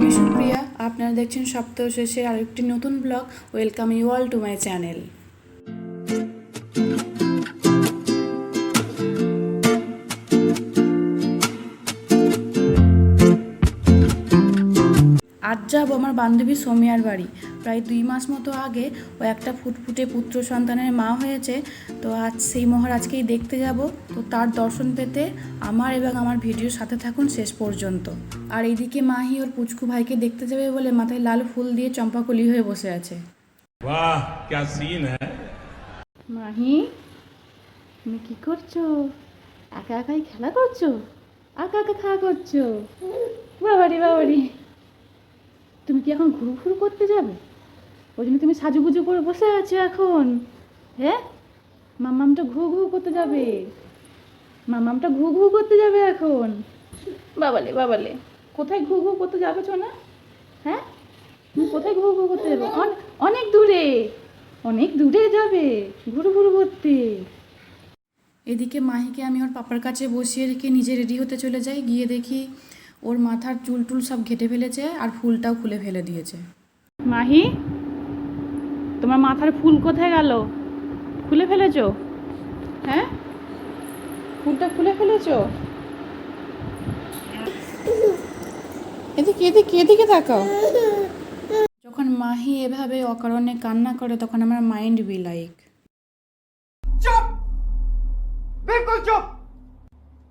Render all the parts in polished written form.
আমি সুপ্রিয়া, আপনারা দেখছেন সপ্তাহ শেষে আরেকটি নতুন blog. Welcome you all to my channel. আজ যাবো আমার বান্ধবী সোমিয়ার বাড়ি। প্রায় 2 মাস মতো আগে ও একটা ফুটফুটে পুত্র সন্তানের মা হয়েছে। তো আজ সেই মহারাজকেই দেখতে যাব। তো তার দর্শন পেতে আমার এবং আমার ভিডিওর সাথে থাকুন শেষ পর্যন্ত। আর এইদিকে মাহি ওর পুচকু ভাইকে দেখতে যাবে বলে মাথায় লাল ফুল দিয়ে চম্পাকলি হয়ে বসে আছে। বাহ क्या सीन है। মাহি, তুমি কি করছো? একা একাই খেলা করছো? একা একা খেলা করছো? বাবারি বাবারি, তুমি কি এখন ঘুরু ঘুরু করতে যাবে? ওই জন্য তুমি সাজুগুজু করে বসে আছো এখন? হ্যাঁ, মাম্মামটা ঘু ঘু করতে যাবে। মাম্মামটা ঘু ঘু করতে যাবে এখন। বাবালে বাবালে, কোথায় ঘু ঘু করতে যাবে না? হ্যাঁ, তুমি কোথায় ঘু ঘু করতে যাবে? অনেক দূরে, অনেক দূরে যাবে ঘুরু ঘুরু করতে। এদিকে মাহিকে আমি ওর পাপার কাছে বসিয়ে রেখে নিজে রেডি হতে চলে যাই। গিয়ে দেখি ওর মাথার চুল টুল সব ঘেটে ফেলেছে আর ফুলটাও খুলে ফেলে দিয়েছে। মাহি, তোমার মাথার ফুল কোথায় গেল? খুলে ফেলেছো? হ্যাঁ, ফুলটা খুলে ফেলেছো? এদিকে এদিকে এদিকে তাকাও। যখন মাহি এভাবে অকারণে কান্না করে তখন আমার মাইন্ড বি লাইক, चुप, बिल्कुल चुप।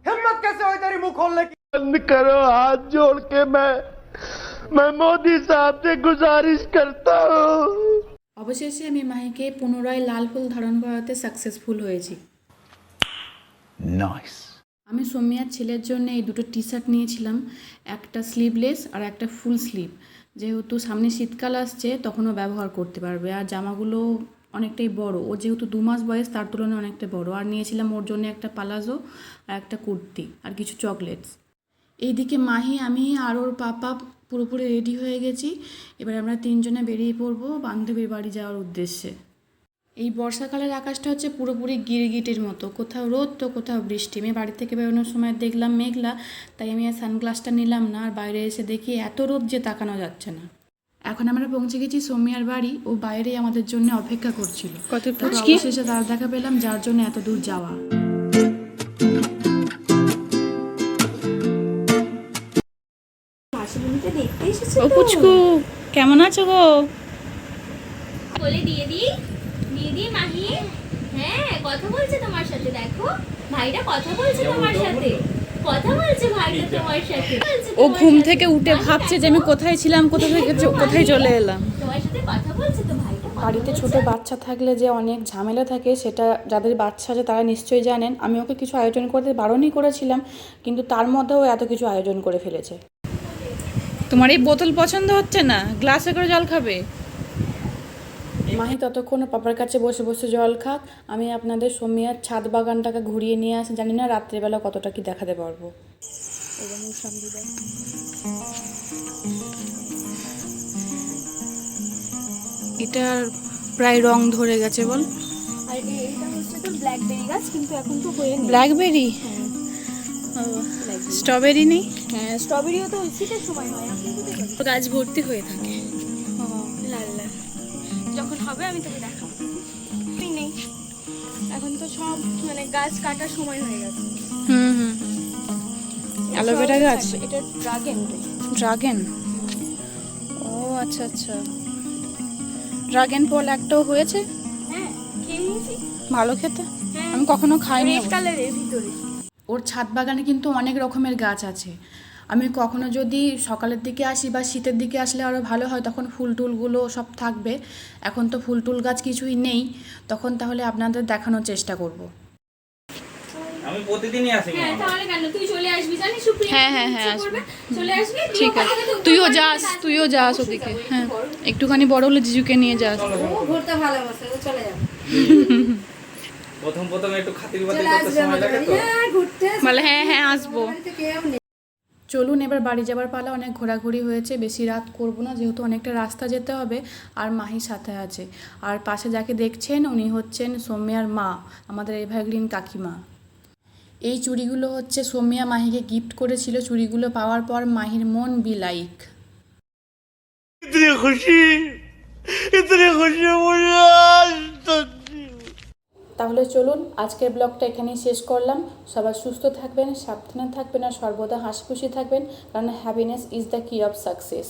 हिम्मत कैसे हुई तेरी मुंह खोलने की? बंद करो, हाथ जोड़ के मैं मोदी साहब से गुजारिश करता हूँ। অবশেষে আমি মাহিকে পুনরায় লাল ফুল ধারণ করাতে সাকসেসফুল হয়েছি। नाइस। আমি সোমিয়ার ছেলের জন্য এই দুটো টি শার্ট নিয়েছিলাম, একটা স্লিভলেস আর একটা ফুল স্লিভ। যেহেতু সামনে শীতকাল আসছে তখনও ব্যবহার করতে পারবে। আর জামাগুলো অনেকটাই বড়, ও যেহেতু 2 মাস বয়স তার তুলনায় অনেকটা বড়। আর নিয়েছিলাম ওর জন্য একটা পালাজো আর একটা কুর্তি আর কিছু চকলেটস। এইদিকে মাহি, আমি আর ওর পাপা পুরোপুরি রেডি হয়ে গেছি। এবার আমরা 3 জনে বেরিয়ে পড়বো বান্ধবীর বাড়ি যাওয়ার উদ্দেশ্যে। এই বর্ষাকালের আকাশটা হচ্ছে পুরোপুরি গিরগিটির মতো, কোথাও রোদ তো কোথাও বৃষ্টি। আমি বাড়ি থেকে বেরোনোর সময় দেখলাম মেঘলা, তাই আমি আর সানগ্লাসটা নিলাম না। আর বাইরে এসে দেখি এত রোদ যে তাকানো যাচ্ছে না। এখন আমরা পৌঁছে গেছি সোমিয়ার বাড়ি। ও বাইরেই আমাদের জন্য অপেক্ষা করছিল। অবশেষে তার দেখা পেলাম, যার জন্য এত দূর যাওয়া। ও পুচকু, কেমন আছো গো? বলে দিয়ে দি মাহি। হ্যাঁ, কথা বলছে তোমার সাথে, দেখো ভাইটা কথা বলছে তোমার সাথে, কথা বলছে ভাইটা তোমার সাথে। ও ঘুম থেকে উঠে ভাবছে যে আমি কোথায় ছিলাম, কোথা থেকে কোথায় চলে এলাম। তোমার সাথে কথা বলছে তো ভাইটা। বাড়িতে ছোট বাচ্চা থাকলে যে অনেক ঝামেলা থাকে, সেটা যাদের বাচ্চা আছে তারা নিশ্চয়ই জানেন। আমি ওকে কিছু আয়োজন করতে বারণই করেছিলাম, কিন্তু তার মধ্যেও এত কিছু আয়োজন করে ফেলেছে। তোমার এই বোতল পছন্দ হচ্ছে না? গ্লাসে করে জল খাবে? মাহি ততক্ষণ পাপার কাছে বসে বসে জল খাক, আমি আপনাদের সোমিয়ার ছাদ বাগানটাকে ঘুরিয়ে নিয়ে আসি। জানি না রাত্রেবেলা কতটা কি দেখাতে পারবো। এটার প্রায় রং ধরে গেছে বল। আর এটা হচ্ছে তো ব্ল্যাকবেরি গাছ, কিন্তু এখন তো হয়ে নেই। ব্ল্যাকবেরি, স্ট্রবেরি নেই? হ্যাঁ, স্ট্রবেরিও তো শীতের সময় হয়, আপনি তো দেখবেন গাছ ভর্তি হয়ে থাকে। লাল লাল। যখন হবে আমি তোকে দেখাবো। তুই নেই, এখন তো সব মানে গাছ কাটার সময় হয়ে গেছে। হুম হুম। অ্যালোভেরা গাছ, এটা ড্রাগন। ড্রাগন। ও আচ্ছা আচ্ছা, ড্রাগন ফল একটাও হয়েছে? হ্যাঁ, খেয়ে নিয়েছি। ভালো খেতে? আমি কখনো খাইনি। রেড কালারের ভিতরে। ওর ছাদ বাগানে কিন্তু অনেক রকমের গাছ আছে। আমি কখনো যদি সকালের দিকে আসি বা শীতের দিকে আসলে আরও ভালো হয়, তখন ফুল টুলগুলো সব থাকবে। এখন তো ফুল টুল গাছ কিছুই নেই, তখন তাহলে আপনাদের দেখানোর চেষ্টা করব। আমি প্রতিদিনই আসি। হ্যাঁ, তাহলে কেন তুই চলে আসবি, জানিস সুপ্রিয়া? হ্যাঁ হ্যাঁ হ্যাঁ, ইচ্ছে করবে, আসবো। চলে আসবি। ঠিক আছে, তুইও যাস ওদিকে। হ্যাঁ, একটুখানি বড় হলে জিজুকে নিয়ে যাস। ও ঘুরতে ভালোবাসে, ও চলে যাবে। প্রথম একটু খাতির বাতির করতে সময় লাগে তো। হ্যাঁ, ঘুরতে বলে হ্যাঁ হ্যাঁ আসবো। কেউ নেই। চলুন এবার বাড়ি যাবার পালা। অনেক ঘোরাঘুরি হয়েছে, বেশি রাত করব না, যেহেতু অনেকটা রাস্তা যেতে হবে। আর মাহি সাথে আছে। আর পাশে যাকে দেখছেন উনি হচ্ছেন সৌম্যার মা, আমাদের এভারগ্রিন কাকিমা। এই চুড়িগুলো হচ্ছে সৌম্যা মাহিকে গিফট করেছিল। চুড়িগুলো পাওয়ার পর মাহির মন বি লাইক। इतनी खुशी मुझे आज तक তাহলে চলুন আজকের ব্লগটা এখানেই শেষ করলাম। সবাই সুস্থ থাকবেন, সাবধানে থাকবেন আর সর্বদা হাসি খুশি থাকবেন, কারণ হ্যাপিনেস ইজ দ্য কি অফ সাকসেস।